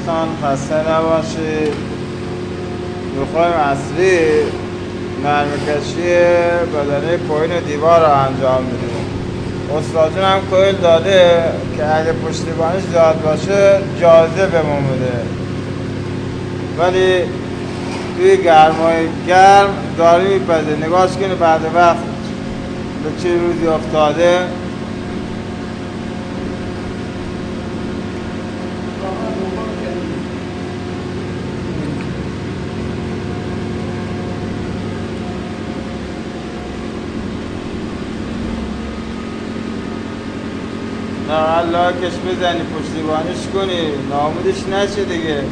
دوستان، خسته نباشید. میخوایم اصلی نرمی کشی بدنه کوین و دیوار رو انجام بدیم. استاد هم کوین داده که اگه پشتیبانیش زیاد باشه جاذبمون بده، ولی توی گرمای گرم داره میپزه. نگاهش کنه بعد وقت به چه روزی افتاده. نه الله کش بزنی پشتیبانیش کنی، نامودش نشه دیگه.